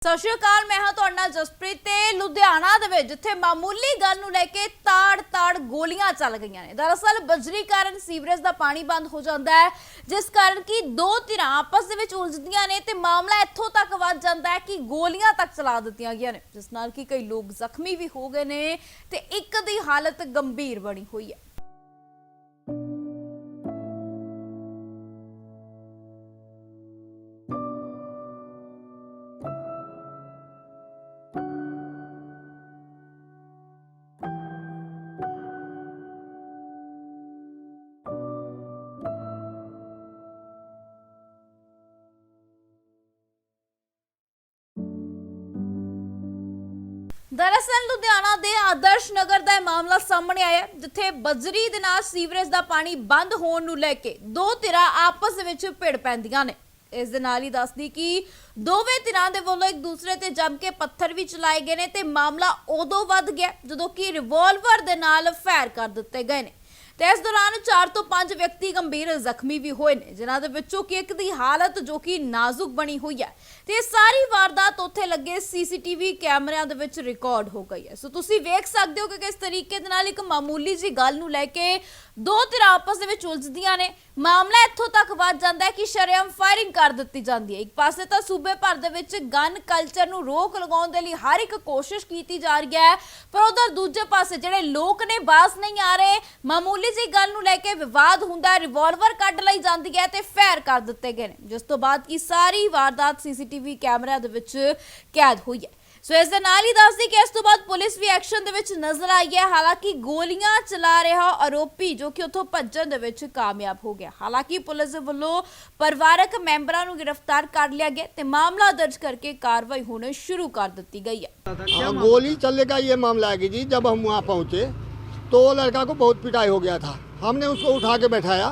ਸਤਿ ਸ਼੍ਰੀ ਅਕਾਲ। मैं ਹਾਂ ਤੁਹਾਡਾ ਜਸਪ੍ਰੀਤ ਤੇ ਲੁਧਿਆਣਾ ਦੇ ਵਿੱਚ ਜਿੱਥੇ ਮਾਮੂਲੀ ਗੱਲ ਨੂੰ ਲੈ ਕੇ ਤਾੜ ਗੋਲੀਆਂ ਚੱਲ ਗਈਆਂ ਨੇ। ਦਰਅਸਲ ਬਜਰੀ ਕਾਰਨ ਸੀਵਰੇਜ ਦਾ ਪਾਣੀ ਬੰਦ ਹੋ ਜਾਂਦਾ ਹੈ, ਜਿਸ ਕਾਰਨ ਕਿ ਦੋ ਧਿਰਾਂ ਆਪਸ ਦੇ ਵਿੱਚ ਉਲਝਦੀਆਂ ਨੇ ਤੇ ਮਾਮਲਾ ਇੱਥੋਂ ਤੱਕ ਵੱਧ ਜਾਂਦਾ ਹੈ ਕਿ ਗੋਲੀਆਂ ਤੱਕ ਚਲਾ ਦਿੱਤੀਆਂ ਗਈਆਂ ਨੇ, ਜਿਸ ਨਾਲ ਕਿ ਕਈ ਲੋਕ ਜ਼ਖਮੀ ਵੀ ਹੋ ਗਏ ਨੇ ਤੇ ਇੱਕ ਦੀ ਹਾਲਤ ਗੰਭੀਰ ਬਣੀ ਹੋਈ ਹੈ। दरअसल लुधियाना दे आदर्श नगर का मामला सामने आया, जिथे बजरी दे नाल सीवरेज का पानी बंद होने नूं लेके दो धिरां आपस विच भिड़ पैंदियां ने। इस दे नाल ही दसदी कि दोवें धिरां दे वल्लों एक दूसरे ते जम के पत्थर भी चलाए गए ने ते मामला उदों वध गया जदों कि रिवॉल्वर दे नाल फायर कर दिते गए ने। ते इस दौरान 4 ਤੋਂ 5 व्यक्ति गंभीर जख्मी भी होए ने, जिन्हां दे विचों कि एक दी हालत जो कि नाजुक बनी हुई है। ते सारी वारदात उत्थे लगे सीसीटीवी कैमरिਆਂ ਦੇ ਵਿੱਚ रिकॉर्ड हो गई है। सो तुसीं वेख सकदे हो कि किस तरीके दे नाल एक मामूली जी गल नूं लैके दो धिरां आपस दे ਵਿੱਚ उलझदियां ने। मामला ਇੱਥੋਂ तक ਵੱਧ ਜਾਂਦਾ ਹੈ कि ਸ਼ਰੇਆਮ फायरिंग कर ਦਿੱਤੀ ਜਾਂਦੀ ਹੈ। ਇੱਕ ਪਾਸੇ ਤਾਂ ਸੂਬੇ ਭਰ ਦੇ ਵਿੱਚ ਗਨ ਕਲਚਰ ਨੂੰ ਰੋਕ ਲਗਾਉਣ ਦੇ ਲਈ ਹਰ ਇੱਕ ਕੋਸ਼ਿਸ਼ ਕੀਤੀ ਜਾ ਰਹੀ ਹੈ, ਪਰ ਉਧਰ ਦੂਜੇ ਪਾਸੇ ਜਿਹੜੇ ਲੋਕ ਨੇ ਬਾਸ ਨਹੀਂ ਆ ਰਹੇ। ਮਾਮੂਲੀ जी गल नूं लेके विवाद हुंदा, रिवॉल्वर कढ लई जांदी है ते फायर कर दिते गए, जिस तो बाद की सारी वारदात सीसीटीवी कैमरिਆਂ ਦੇ ਵਿੱਚ कैद हुई है। सो इस दे नाल ही दसदी कि इस तो बाद पुलिस भी एक्शन दे विच नजर आई है। हालांकि गोलियां चला रहा आरोपी जो कि उत्थों भज्जण दे विच कामयाब हो गया। हालांकि पुलिस दे वल्लों परिवारक मैंबरां नूं गिरफ्तार कर लिया गया ते मामला दर्ज करके कार्रवाई होनी शुरू कर दी गई है। गोली चलने का ये मामला है कि जी जब हम वहाँ पहुँचे तो लड़का को बहुत पिटाई हो गया था। हमने उसको उठा के बैठाया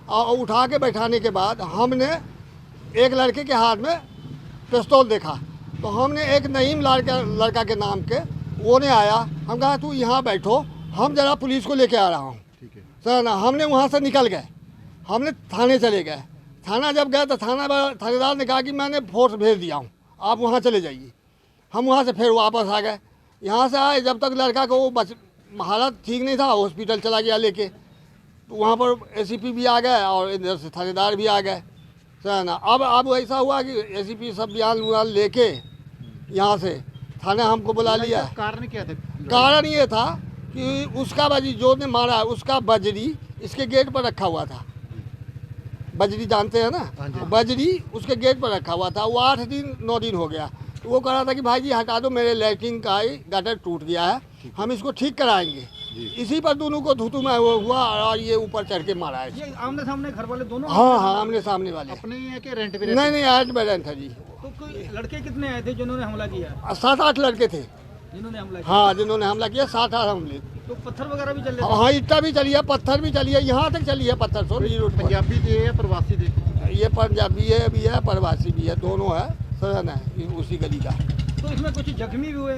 और उठा के बैठाने के बाद हमने एक लड़के के हाथ में पिस्तौल देखा, तो हमने एक नईम लड़का के नाम के वो ने आया। हम कहा तू यहाँ बैठो, हम ज़रा पुलिस को लेके आ रहा हूँ। ठीक है सर ना। हमने वहाँ से निकल गए, हमने थाने चले गए। थाना जब गए तो थानेदार ने कहा कि मैंने फोर्स भेज दिया हूँ, आप वहाँ चले जाइए। हम वहाँ से फिर वापस आ गए। यहाँ से आए जब तक लड़का को वो हालत ठीक नहीं था, हॉस्पिटल चला गया लेके। तो वहाँ पर एसीपी भी आ गए और इधर से थानेदार भी आ गए सर ना। अब ऐसा हुआ कि एसीपी सब बयान लेके यहाँ से थाने हमको बुला लिया। कारण क्या था? कारण ये था कि उसका बजरी जो ने मारा, उसका बजरी इसके गेट पर रखा हुआ था। बजरी जानते हैं ना, बजरी उसके गेट पर रखा हुआ था। वो 8-9 दिन हो गया। तो वो कह रहा था कि भाई जी हटा दो, मेरे लैट्रिन का ही गटर टूट गया है, हम इसको ठीक कराएंगे। इसी पर दोनों को धुतू में हुआ और ये ऊपर चढ़ के मारा है। ये आमने सामने घर वाले दोनों? हाँ, आमने सामने वाले। अपने ही है कि रेंट पे? नहीं, रेंट पे रेंट था जी। तो कोई लड़के कितने आए थे जिन्होंने हमला किया? 7-8 लड़के थे जिन्होंने हमला किया। हाँ, जिन्होंने हमला किया 7-8 हमले। तो पत्थर वगैरह भी चल रहे थे? हाँ, ईटा भी चली है, पत्थर भी चली है, यहाँ तक चली है पत्थर। पंजाबी थे या प्रवासी थे? ये पंजाबी है भी है, प्रवासी भी है, दोनों है सदन है उसी गली का। तो इसमें कुछ जख्मी भी हुए?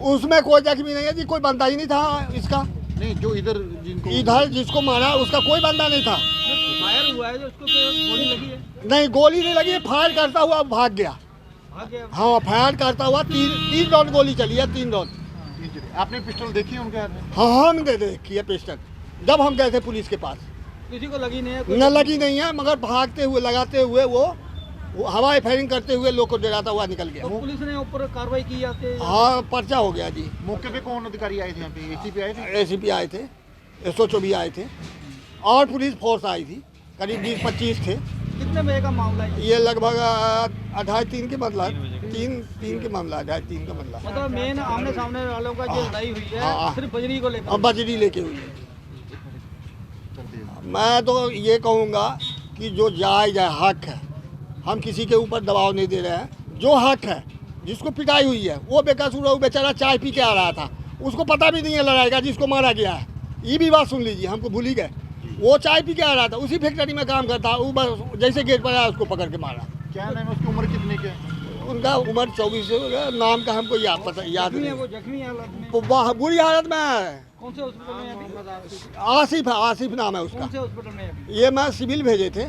उसमें कोई जख्मी नहीं है जी, कोई बंदा ही नहीं था इसका। नहीं, जो इधर जिसको मारा उसका कोई बंदा नहीं था। फायर हुआ है जो उसको गोली लगी है? नहीं, गोली नहीं लगी, फायर करता हुआ भाग गया। हाँ, फायर करता हुआ 3 राउंड गोली चली है, 3 राउंड। आपने पिस्टल देखी है उनके हाथ में? हाँ, हमने देखी है पिस्टल, जब हम गए थे पुलिस के पास। किसी को लगी नहीं है? न लगी नहीं है, मगर भागते हुए लगाते हुए वो हवाई फायरिंग करते हुए लोग को डराता हुआ निकल गया। तो पुलिस ने ऊपर कार्रवाई की जाते? हाँ, पर्चा हो गया जी। मौके पे कौन अधिकारी आए थे यहाँ पे? एसीपी आए थे? एसीपी आए थे, SHO भी आए थे और पुलिस फोर्स आई थी, करीब 20-25 थे। कितने बजे का मामला है ये? लगभग 2:30-3 के मामला, 3 के मामला, 2:30-3 का मामला। मतलब मेन आमने सामने वालों का जो लड़ाई हुई है सिर्फ बजरी को लेकर? अब बजरी लेके हुई है। मैं तो ये कहूँगा कि जो जायज़ है, हक है, हम किसी के ऊपर दबाव नहीं दे रहे हैं। जो हक है, जिसको पिटाई हुई है वो बेकसूर है, वो बेचारा चाय पी के आ रहा था, उसको पता भी नहीं है लड़ाई का, जिसको मारा गया है। ये भी बात सुन लीजिए, हमको भूल ही गए। वो चाय पी के आ रहा था, उसी फैक्ट्री में काम करता, वो बस जैसे गेट पर आया उसको पकड़ के मारा। क्या नाम है उसकी? उम्र कितने की? उनका उम्र 24 है, नाम का हमको याद नहीं। वो जख्मी हालत में? बुरी हालत में है। कौन से हॉस्पिटल में अभी? आसिफ नाम है उसका। कौन से हॉस्पिटल में अभी? ये मैं सिविल भेजे थे,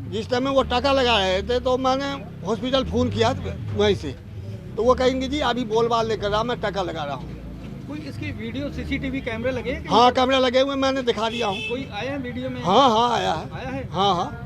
जिस टाइम में वो टाका लगा रहे थे तो मैंने हॉस्पिटल फ़ोन किया वहीं से, तो वो कहेंगे जी अभी बोल बाल लेकर रहा, मैं टका लगा रहा हूँ। कोई इसकी वीडियो सीसीटीवी कैमरे लगे हैं? हाँ कैमरा लगे हुए, मैंने दिखा दिया हूँ। कोई आया है वीडियो में? हाँ हाँ आया है। आया है? हाँ हाँ